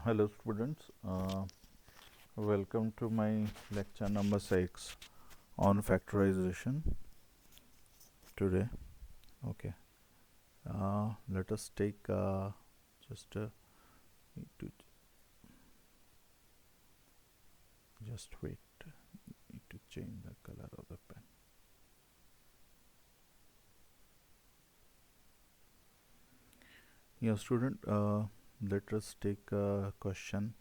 Hello students. Welcome to my lecture number 6 on factorization today. Okay. Let us take just need to just wait. Need to change the color of the pen. Yeah, student. Let us take question.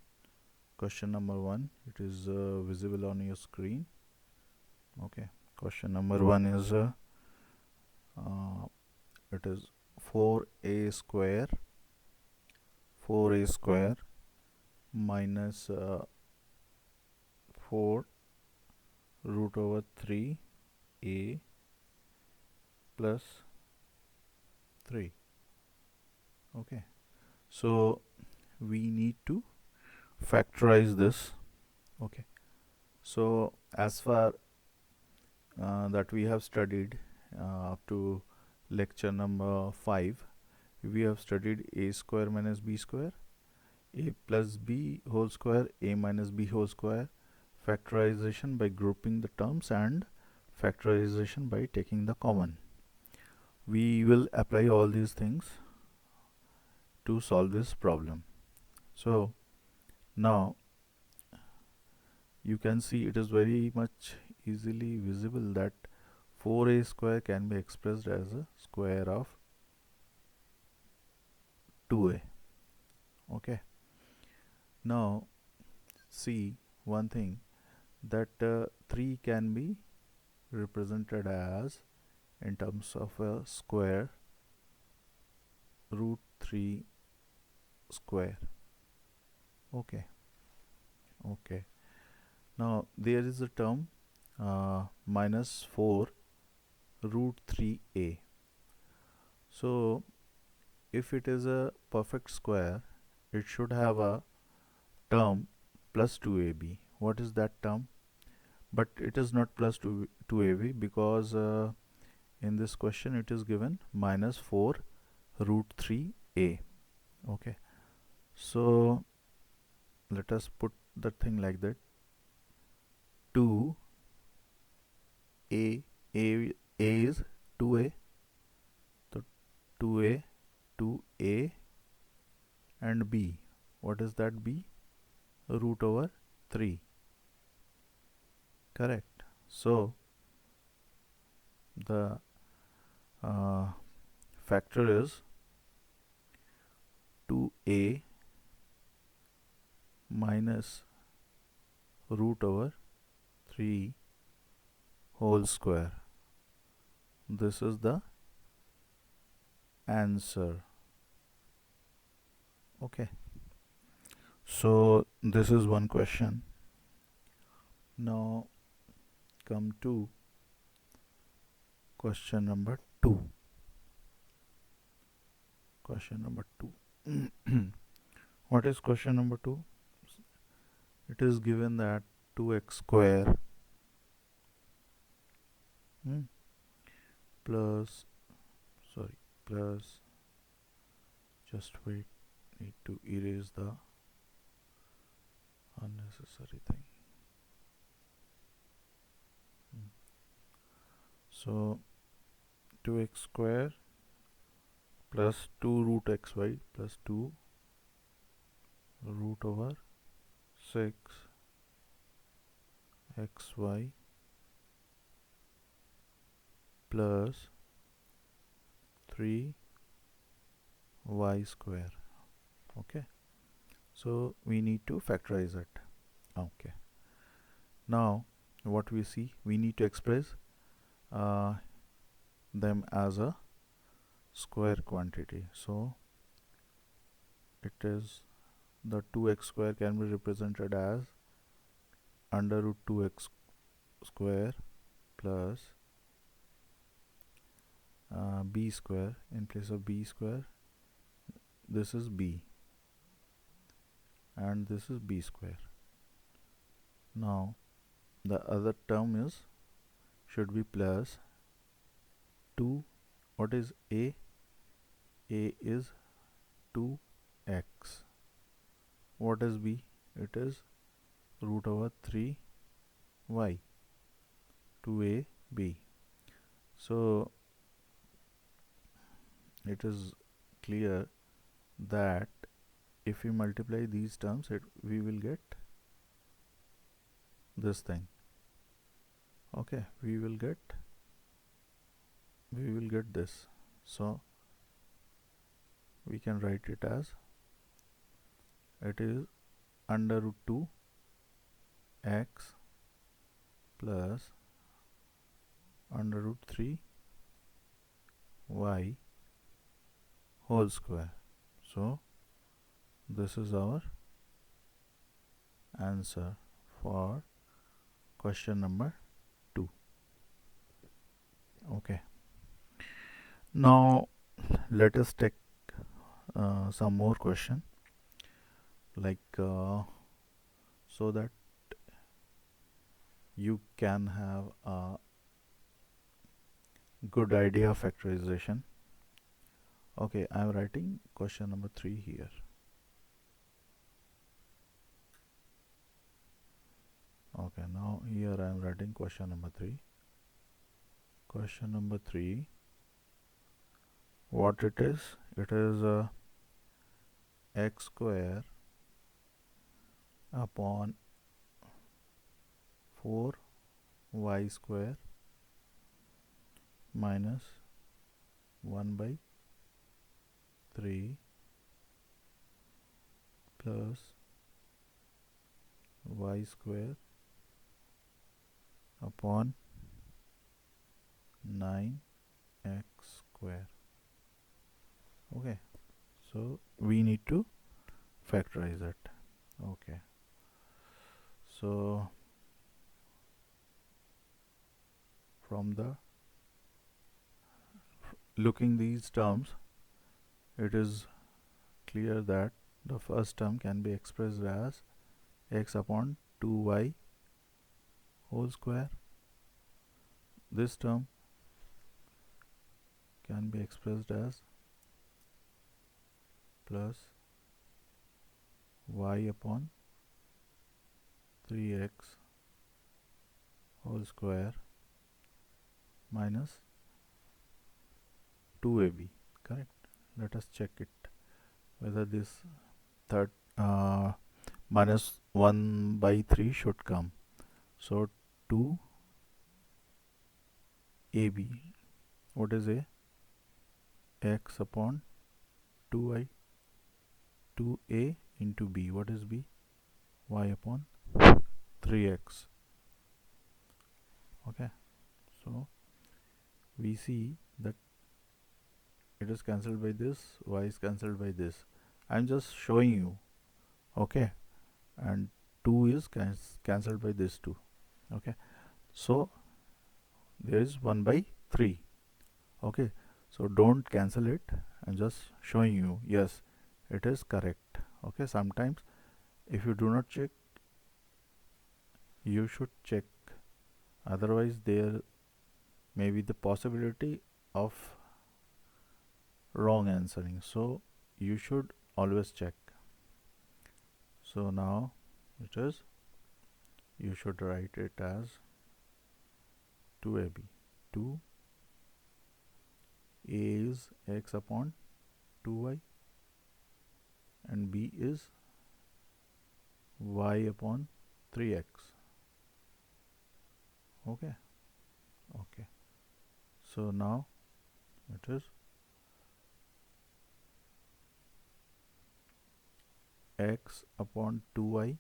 Question number 1. It is visible on your screen. Okay. Question number 1 is it is 4a square minus 4 root over 3a plus 3. Okay, so we need to factorize this. Okay, so as far that we have studied up to lecture number 5, we have studied a square minus b square, a plus b whole square, a minus b whole square, factorization by grouping the terms, and factorization by taking the common. We will apply all these things to solve this problem. So now you can see it is very much easily visible that 4a square can be expressed as a square of 2a. Okay, now see one thing, that 3 can be represented as in terms of a square root 3 square. Okay, now there is a term minus 4 root 3a. so if it is a perfect square, it should have a term plus 2ab. What is that term? But it is not plus 2ab because in this question it is given minus 4 root 3a. Okay, so let us put the thing like that. 2 a is 2a, so 2a, 2a, and b, what is that? B root over 3. Correct. So the factor is 2a minus root over 3 whole square. This is the answer. Okay, so this is one question. Now come to question number 2. Question number 2. What is question number 2? It is given that 2x square plus just wait, need to erase the unnecessary thing. So 2x square plus 2 root xy plus 2 root over 6 xy plus 3 y square. Okay, so we need to factorize it. Okay, now what we see, we need to express them as a square quantity. So it is the 2x square can be represented as under root 2x square plus b square. In place of b square, this is b and this is b square. Now the other term is should be plus 2. What is a? A is 2x What is b? It is root over 3y, 2ab. So it is clear that if we multiply these terms, we will get this thing. Okay, we will get this. So we can write it as, it is under root 2 x plus under root 3 y whole square. So this is our answer for question number 2. Okay, now let us take some more question, like so that you can have a good idea of factorization. Okay, I am writing question number 3 here. Okay, now here I am writing question number 3. Question number 3, what it is? It is x square upon 4y square minus 1 by 3 plus y square upon 9x square. Okay, so we need to factorize it. Okay, so from the looking these terms, it is clear that the first term can be expressed as x upon 2y whole square. This term can be expressed as plus y upon 3x whole square minus 2ab. Correct? Let us check it whether this third minus 1 by 3 should come. So 2ab, what is a? X upon 2y, 2a into b. What is b? Y upon 3x. Okay, so we see that it is cancelled by this, y is cancelled by this. I am just showing you. Okay, and 2 is cancelled by this 2. Okay, so there is 1 by 3. Okay, so don't cancel it. I'm just showing you. Yes, it is correct. Okay, sometimes if you do not check, you should check, otherwise there may be the possibility of wrong answering, so you should always check. So now it is, you should write it as 2ab. 2a is x upon 2y and b is y upon 3x. Okay, okay, so now it is x upon 2y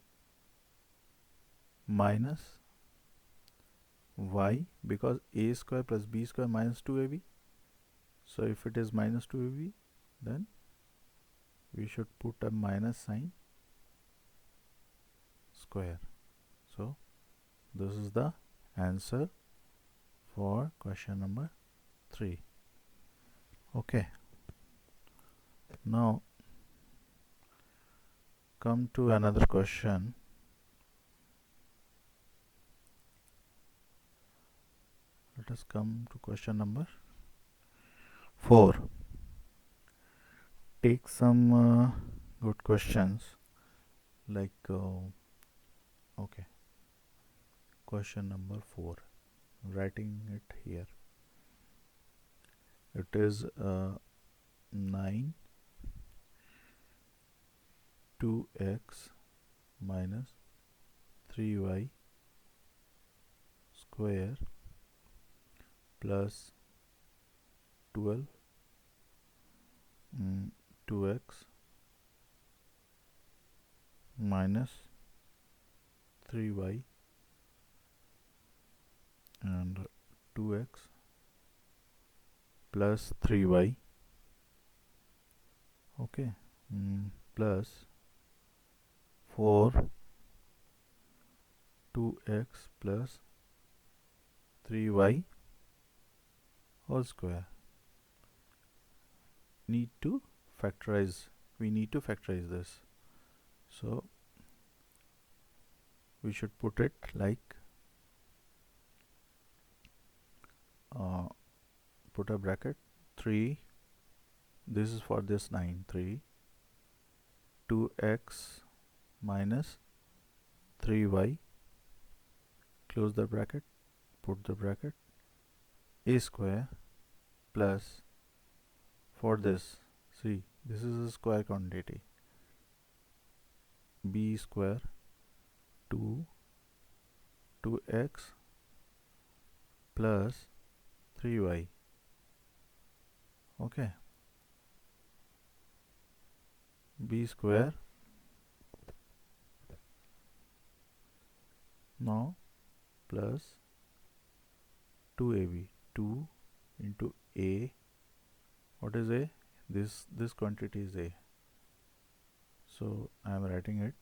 minus y, because a square plus b square minus 2ab. So if it is minus 2ab, then we should put a minus sign square. So this is the answer for question number 3. Okay, now come to another question. Let us come to question number 4. Take some good questions like okay, question number 4, writing it here. It is 9 2x minus 3y square plus 12 2x minus 3y and 2x plus 3y, okay, plus 4 2x plus 3y whole square. We need to factorize this, so we should put it like put a bracket 3, this is for this 9, 3 2x minus 3y, close the bracket, put the bracket, a square plus, for this, see, this is a square quantity, b square 2x plus 3y, okay, b square, now plus 2ab, 2 into a, what is a, this quantity is a, so I am writing it,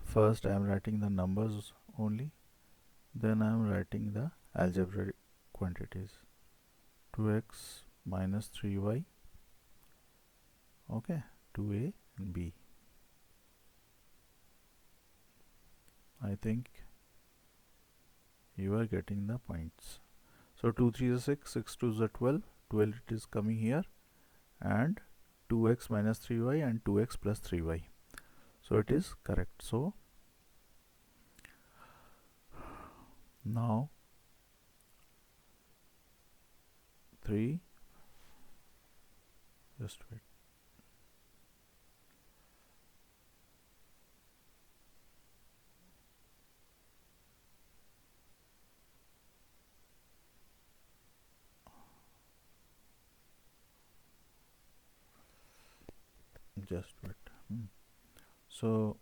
first I am writing the numbers only, then I am writing the algebraic quantities, 2x minus 3y, okay, 2a and b. I think you are getting the points. So 2 3 is 6, 6 2 is 12, 12 it is coming here, and 2x minus 3y and 2x plus 3y. So it is correct. So now 3, just wait. Just wait. So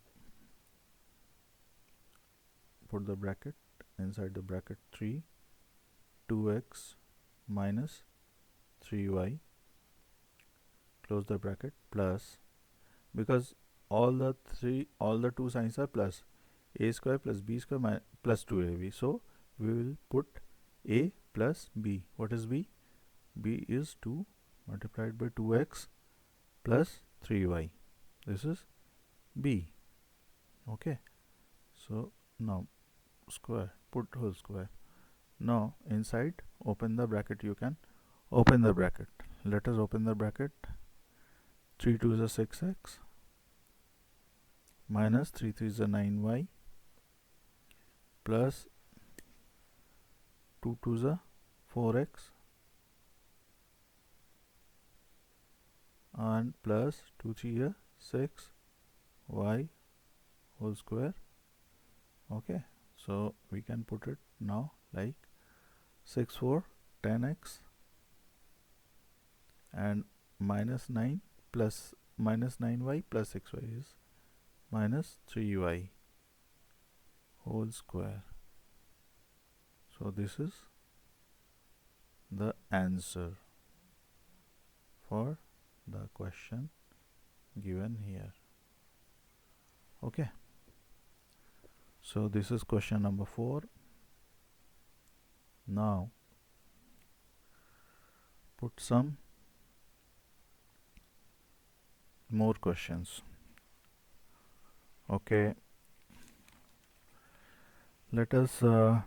put the bracket, inside the bracket 3 2x minus 3y, close the bracket, plus, because all the two signs are plus, a square plus b square plus 2ab, so we will put a plus b. What is b? B is 2 multiplied by 2x plus 3y, this is b, okay. So now square, put whole square, now inside open the bracket, you can open the bracket, let us open the bracket, 3 2 is a 6x minus 3 3 is a 9y plus 2 2 is a 4x and plus 2 3 is 6y whole square, okay. So we can put it now like 6 4 10x and minus 9 plus minus 9y plus 6y is minus 3y whole square. So this is the answer for the question given here, okay. So this is question number 4. Now put some more questions, okay. Let us let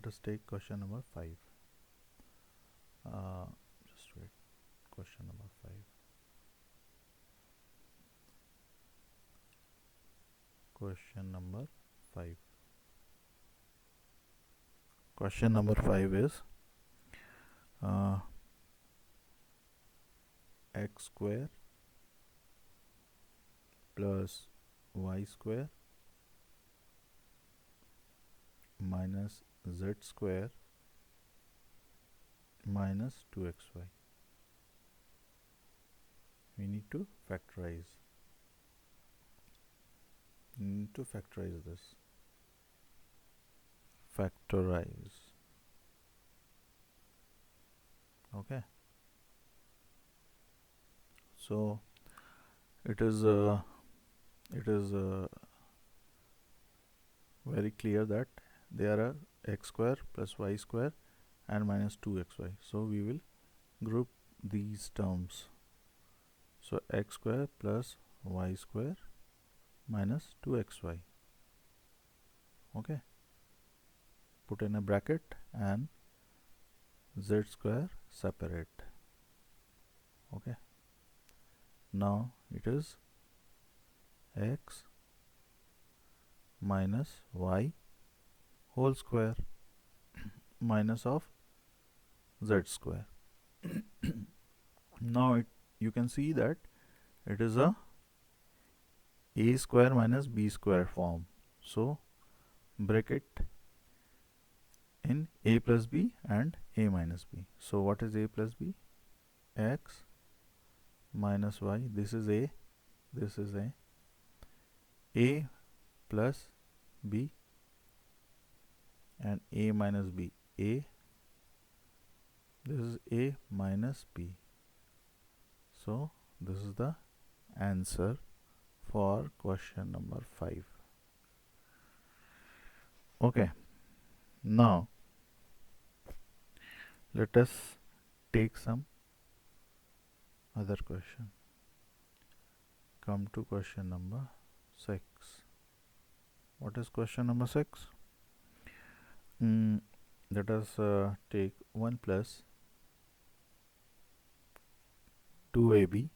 us take question number 5. Just wait, question number 5. question number 5. Question number 5 is x square plus y square minus z square minus 2xy. We need to factorize. This. Factorize. Okay. So it is very clear that there are x square plus y square and minus 2xy. So we will group these terms. So x square plus y square minus 2xy. Okay. Put in a bracket and z square separate. Okay. Now it is x minus y whole square minus of z square. Now you can see that it is a square minus b square form. So break it in a plus b and a minus b. So what is a plus b? X minus y. This is a. This is a plus b and a minus b. A. This is a minus b. So this is the answer for question number 5. Okay. Now let us take some other question. Come to question number 6. What is question number 6? Let us take 1 plus 2ab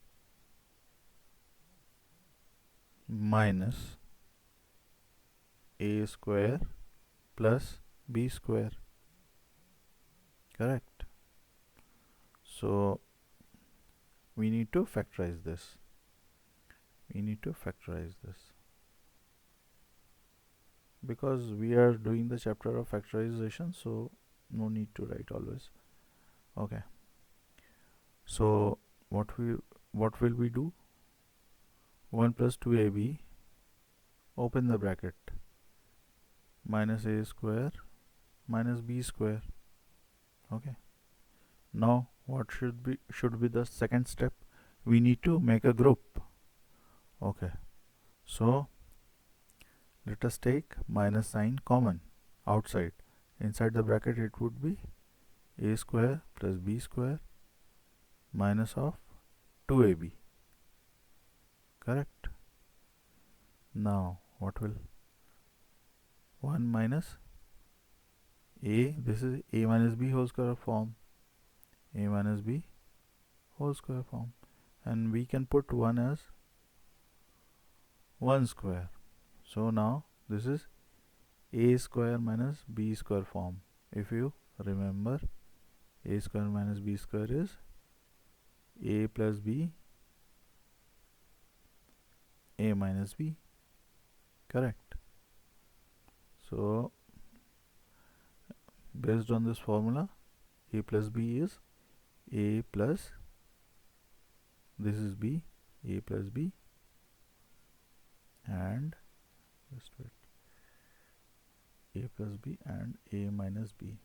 minus a square plus b square. Correct. So we need to factorize this. Because we are doing the chapter of factorization, so no need to write always. Okay. So what will we do? 1 plus 2ab, open the bracket, minus a square minus b square. Okay. Now what should be the second step? We need to make a group. Okay. So let us take minus sign common outside. Inside the bracket it would be a square plus b square minus of 2ab. Correct. Now what will 1 minus a, this is a minus b whole square form, a minus b whole square form, and we can put 1 as 1 square. So now this is a square minus b square form. If you remember, a square minus b square is a plus b, a minus b. Correct. So based on this formula, a plus b is a plus, this is b, a plus b, and just wait, a plus b and a minus b.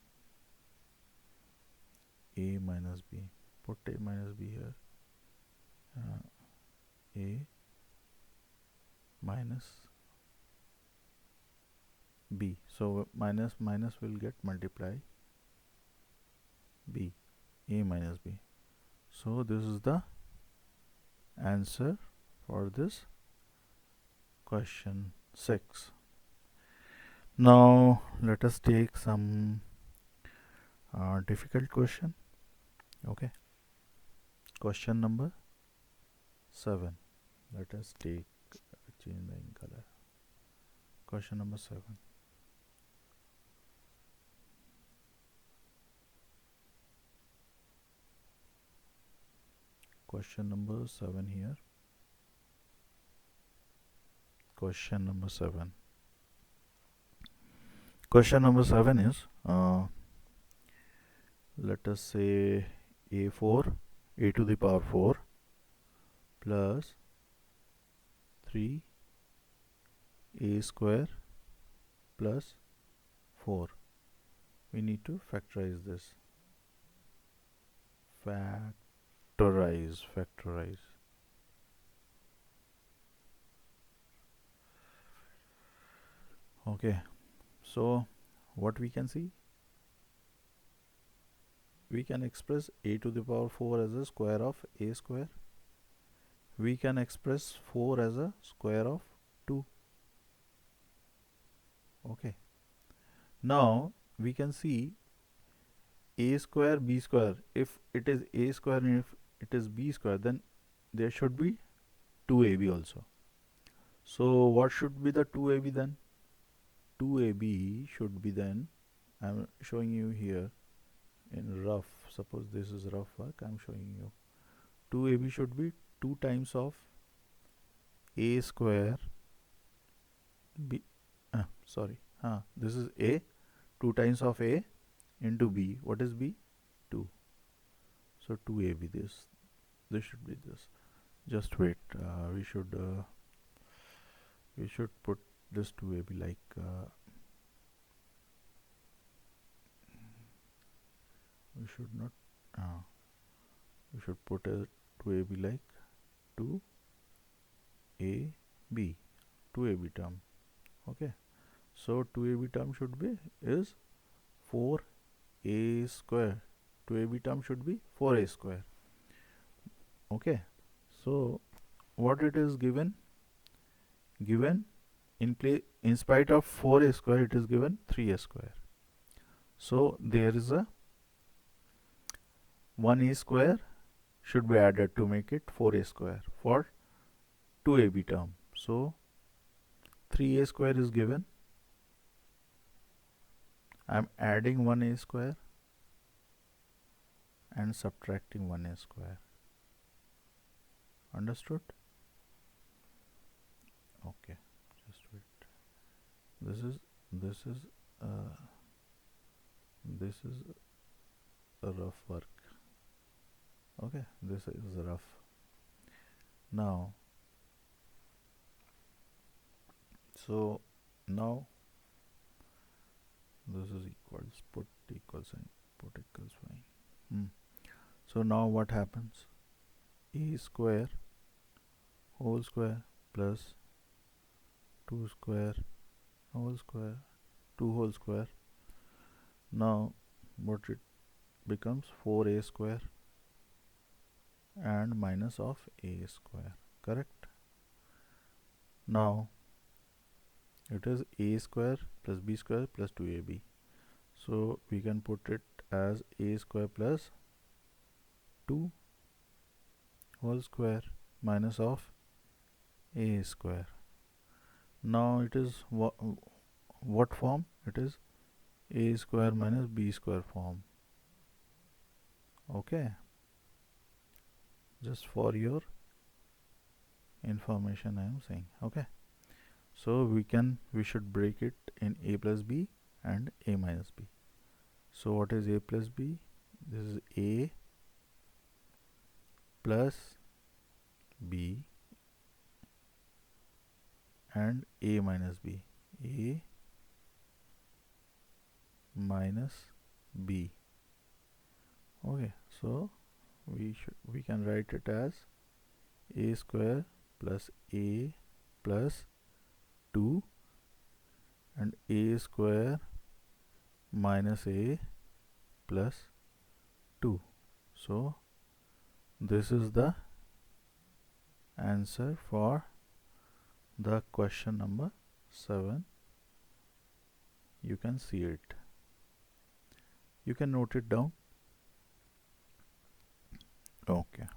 A minus b, put a minus b here, a minus b. So minus will get multiply b, a minus b. So this is the answer for this question 6. Now let us take some difficult question. Okay. Question number 7. Let us take, change the ink color. Question number 7. Question number 7 here. Question number 7. Question number 7 is, let us say a4, a to the power 4 plus 3a square plus 4. We need to factorize this. Factorize. Okay, so what we can see? We can express a to the power 4 as a square of a square. We can express 4 as a square of 2. Okay. Now we can see a square, b square. If it is a square and if it is b square, then there should be 2ab also. So what should be the 2ab then? 2ab should be then, I'm showing you here in rough. Suppose this is rough work, I'm showing you. 2ab should be 2 times of a square b. This is a, 2 times of a into b. What is b? 2. So 2ab, this should be this. Just wait, we should put this 2ab like we should not we should put a 2ab like 2ab, 2ab term. Okay, so 2ab term should be is 4a square. 2ab term should be 4a square. Okay, so what it is given in spite of 4a square, it is given 3a square. So there is a 1a square should be added to make it 4a square for 2ab term. So 3a square is given. I am adding 1a square and subtracting 1a square. Understood? Okay, just wait. This is a rough work. Okay, this is rough. Now, so now this is equals, put equal sign, put equals sign. So now what happens? A square whole square plus 2 square whole square, 2 whole square. Now what it becomes? 4a square and minus of a square, correct? Now it is a square plus b square plus 2ab. So we can put it as a square plus 2 whole square minus of a square. Now it is what form? It is a square minus b square form. Okay, just for your information I am saying. Okay, so we should break it in a plus b and a minus b. So what is a plus b? This is a plus b and a minus b. A minus b. Okay, so we can write it as a square plus a plus 2 and a square minus a plus 2. So this is the answer for the question number 7. You can see it. You can note it down. Okay.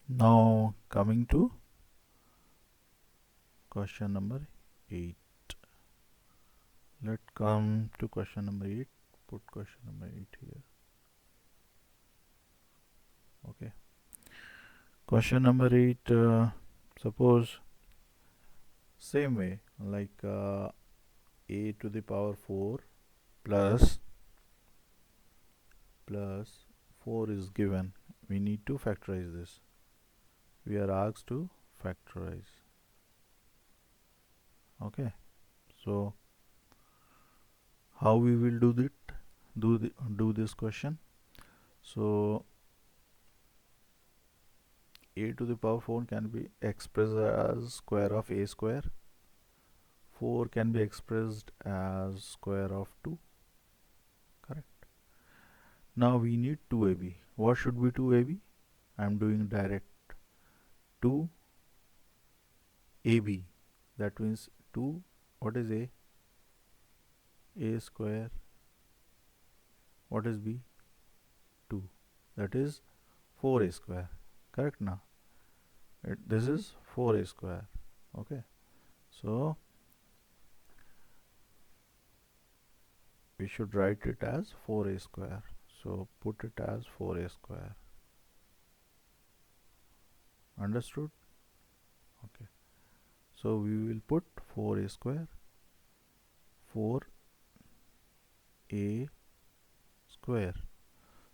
Now coming to question number 8. Let's come to question number 8. Put question number 8 here. Okay. Question number 8. Suppose same way, like a to the power 4 plus 4 is given. We need to factorize this. We are asked to factorize. Okay. So how we will do this question? So a to the power 4 can be expressed as square of a square. 4 can be expressed as square of 2. Correct. Now we need 2ab. What should be 2ab? I am doing direct. 2ab. That means 2. What is a? A square. What is b? 2. That is 4a square. Correct now? This is 4a square. Okay. So we should write it as 4a square. So put it as 4a square. Understood? Okay. So we will put 4a square. 4a square.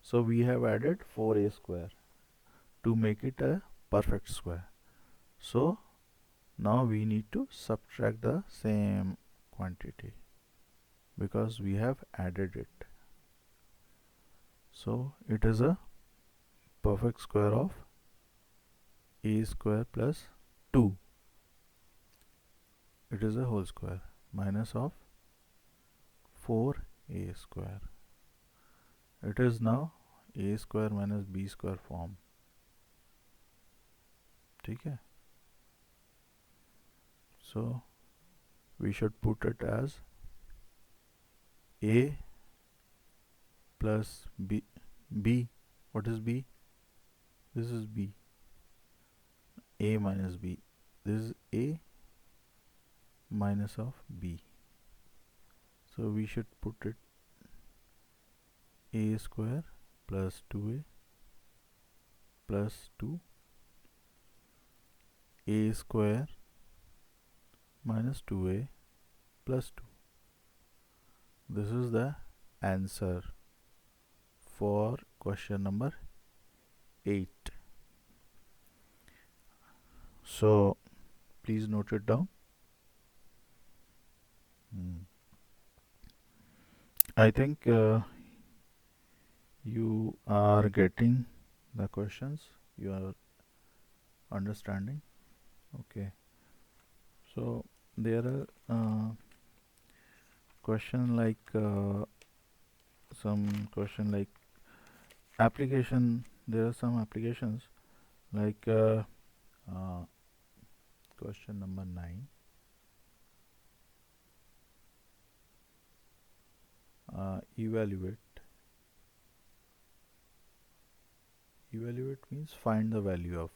So we have added 4a square to make it a perfect square. So now we need to subtract the same quantity because we have added it. So it is a perfect square of a square plus 2. It is a whole square minus of 4a square. It is now a square minus b square form. Okay. So we should put it as a plus b. What is b? This is b. A minus b. This is a minus of b. So we should put it a square plus 2a plus 2 a square minus 2a plus 2. This is the answer for question number 8. So please note it down. I think you are getting the questions, you are understanding. Okay. So there are question like some question like application. There are some applications like question number 9. Evaluate means find the value of.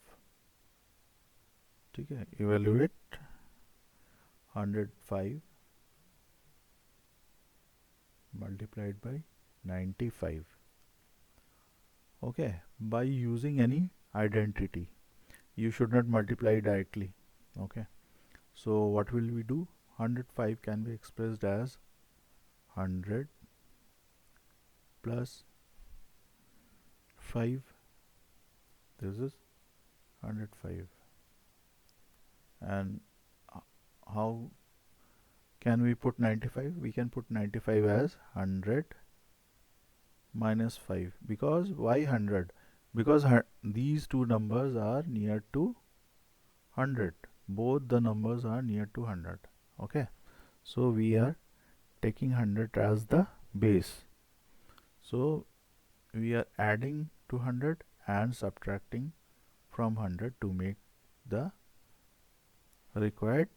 Okay. Evaluate 105 multiplied by 95. Okay, by using any identity. You should not multiply directly. Okay, so what will we do? 105 can be expressed as 100 plus 5. This is 105. And how can we put 95? We can put 95 as 100 minus 5. Because why 100? Because these two numbers are near to 100. Both the numbers are near to 100. Okay. So we are taking 100 as the base. So we are adding to 100 and subtracting from 100 to make the required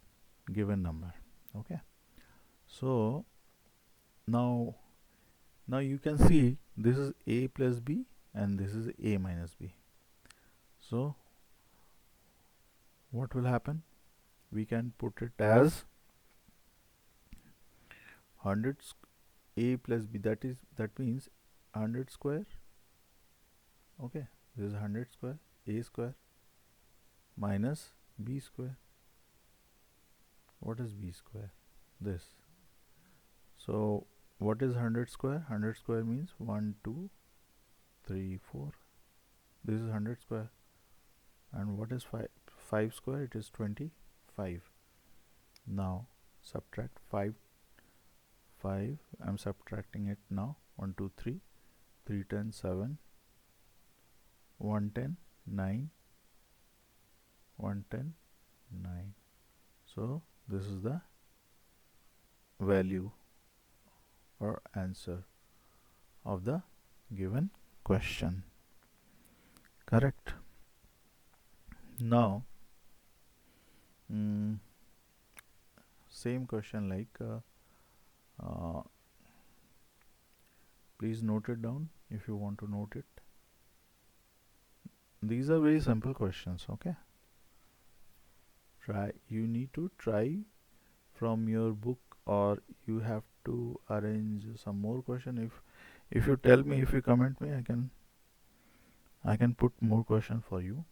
given number. Okay. So now you can see this is a plus b and this is a minus b. So what will happen? we can put it as 100 a plus b, that means 100 square. Okay, this is 100 square a square minus b square. What is b square? This. So what is 100 square? 100 square means 1 2 3 4. This is 100 square. And what is 5 square? It is 25. Now subtract 5. I'm subtracting it now. 1 2 3 3 10 7 110 9 110 9. So this is the value or answer of the given question. Correct. Now same question, like please note it down if you want to note it. These are very simple questions. Okay, you need to try from your book, or you have to arrange some more question. If you tell me, if you comment me, I can put more question for you.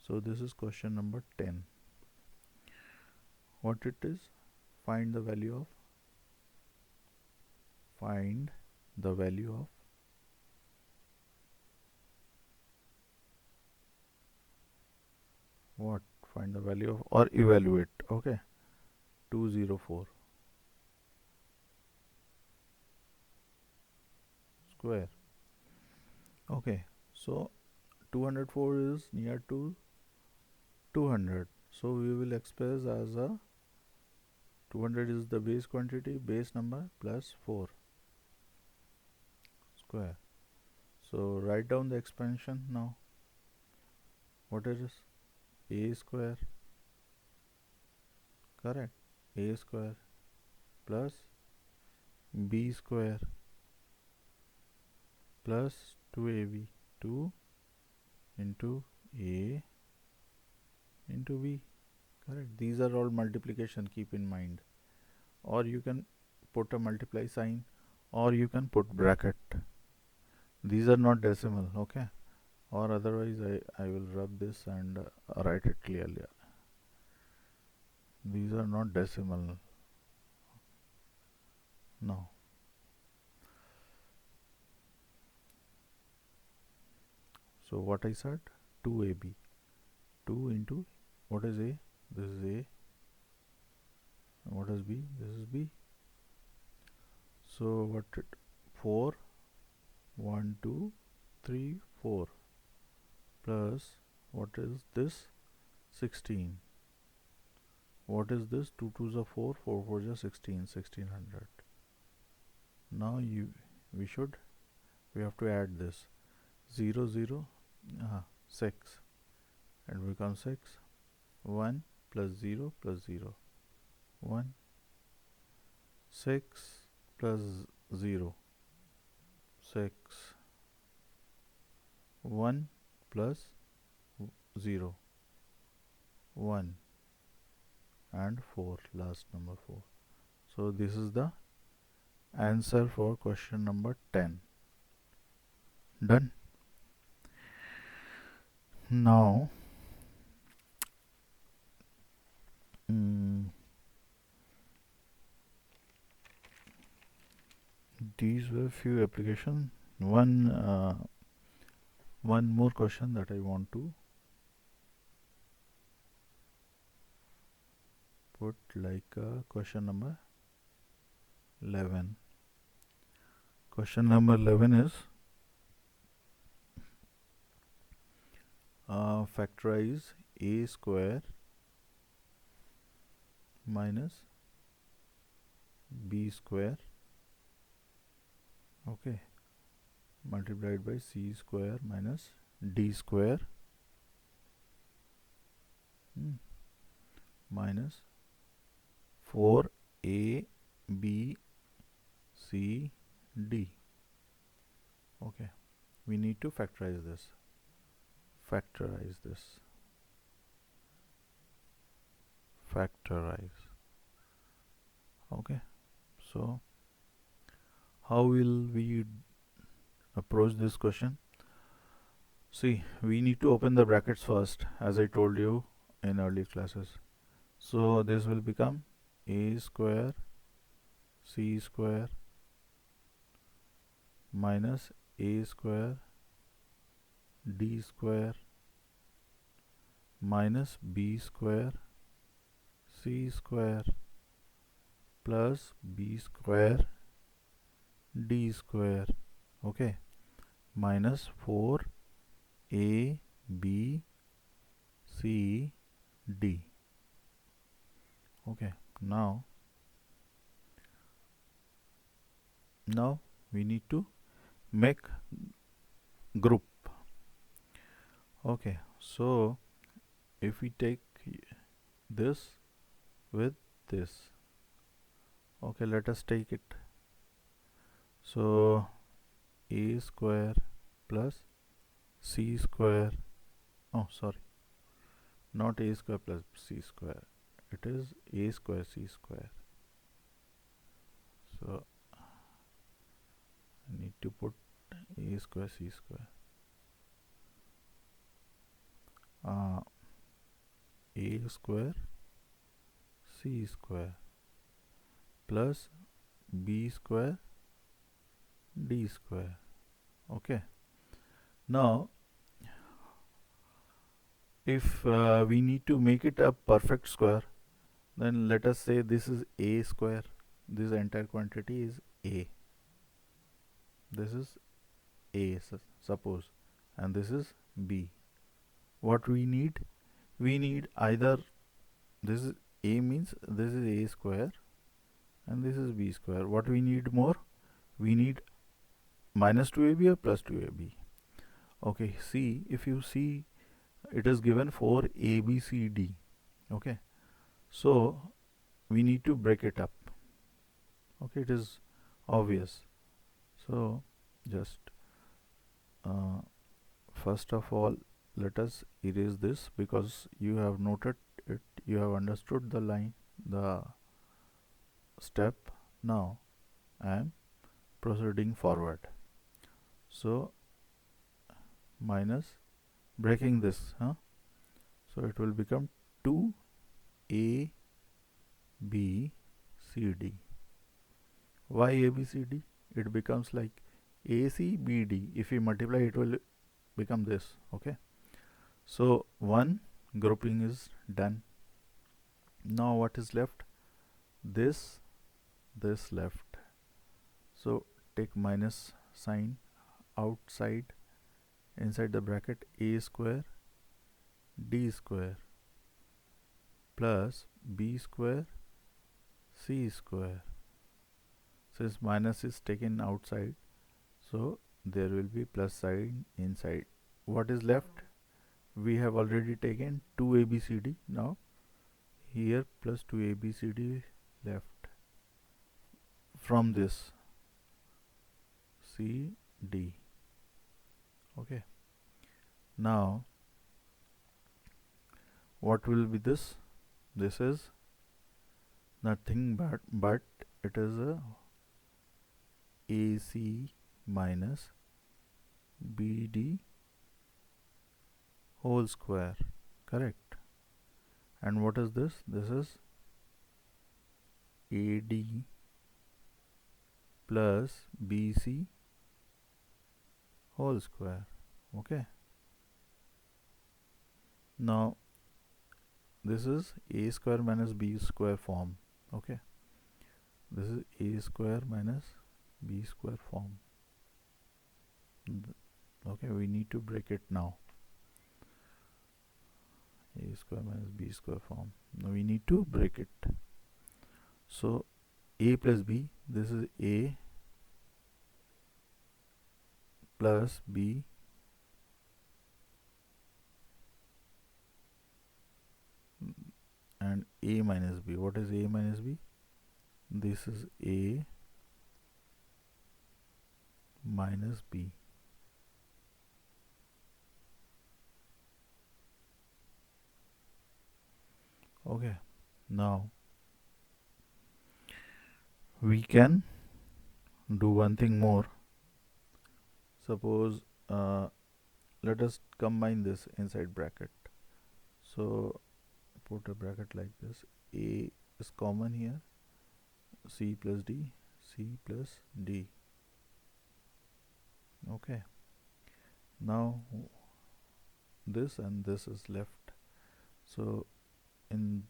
So this is question number 10. What it is? Find the value of what? Find the value of, or evaluate. Okay, 204 square. Okay, so 204 is near to 200, so we will express as a 200 is the base quantity, base number, plus 4 square. So write down the expansion now. What it is? A square. Correct. A square plus b square plus 2ab, 2 into a into b. Correct. These are all multiplication, keep in mind. Or you can put a multiply sign, or you can put bracket. These are not decimal. Okay, or otherwise I will rub this and write it clearly. These are not decimal. No. So what I said? 2ab, 2 into, what is a? This is a. What is b? This is b. So what it? 4 1 2 3 4 plus, what is this? 16. What is this? 2 2s are 4, 4 4s are 16, 1600. Now we have to add this 0 0 6, and become 6. 1 plus 0 plus 0, 1. 6 plus 0, 6. 1 plus 0, 1, and 4, last number 4. So this is the answer for question number 10. Done. Now these were few applications. One more question that I want to put, like question number 11. Question number 11 is factorize a square minus b square, okay, multiplied by c square minus d square minus 4a b c d. Okay, we need to factorize this. factorize. Okay, so how will we approach this question? See, we need to open the brackets first, as I told you in earlier classes. So this will become a square c square minus a square d square minus b square c square plus b square d square, okay, minus 4 a b c d. Okay, now we need to make group. Okay, so if we take this with this, okay, let us take it. So a square plus c square, oh sorry, not a square plus c square, it is a square c square. So I need to put a square c square, a square c square plus b square d square. Okay, now if we need to make it a perfect square, then let us say this is a square, this entire quantity is a, this is a suppose, and this is b. What we need either, this is a means this is a square and this is b square. What we need more? We need minus 2ab or plus 2ab. Okay, see, if you see, it is given for a b c d. Okay, so we need to break it up. Okay, it is obvious. So just first of all, let us erase this, because you have noted it, you have understood the line, the step. Now I am proceeding forward. So minus, breaking this, so it will become 2a b c d. Why a b c d? It becomes like a c b d. If we multiply, it will become this. Okay, so one grouping is done. Now what is left? This left. So take minus sign outside, inside the bracket, a square d square plus b square c square. Since minus is taken outside, so there will be plus sign inside. What is left? We have already taken 2abcd. Now here plus 2abcd left from this cd. Okay, now what will be this? This is nothing but it is a ac minus bd whole square, correct? And what is this? This is ad plus bc whole square. Okay, now this is a square minus b square form. Okay, this is a square minus b square form. Okay, we need to break it now. A square minus b square form. Now we need to break it. So a plus b, this is a plus b and a minus b. What is a minus b? This is a minus b. Okay, Now we can do one thing more. Suppose let us combine this inside bracket. So put a bracket like this. A is common here. C plus D, C plus D. Okay. Now this and this is left. So in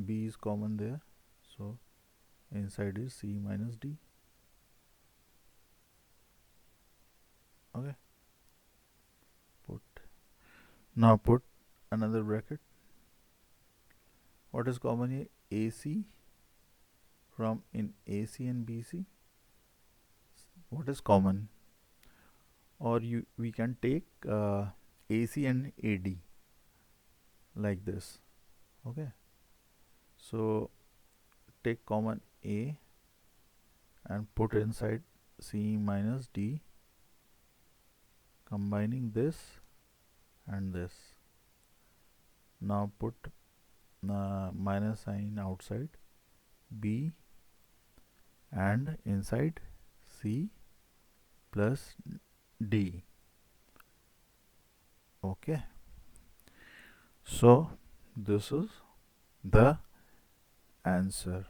B is common there. So inside is C minus D. Okay. Now put another bracket. What is common here? AC from in AC and BC. What is common? Or we can take AC and AD like this. Okay. So take common A and put inside C minus D, combining this and this. Now put minus sign outside B and inside C plus D. Okay. So this is the answer,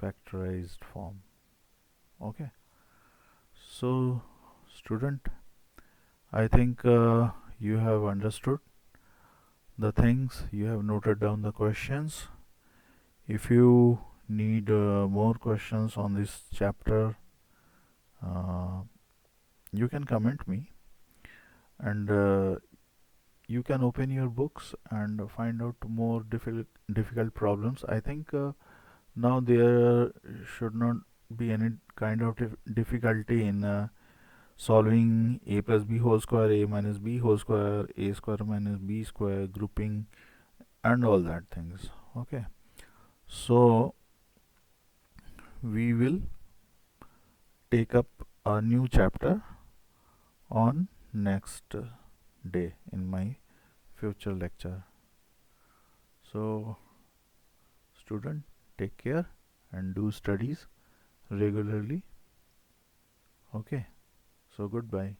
factorized form. Okay. So student, I think you have understood the things, you have noted down the questions. If you need more questions on this chapter, you can comment me, and you can open your books and find out more difficult problems. I think now there should not be any kind of difficulty in solving a plus b whole square, a minus b whole square, a square minus b square, grouping and all that things. Okay, so we will take up a new chapter on next day in my future lecture. So student, take care and do studies regularly. Okay, so goodbye.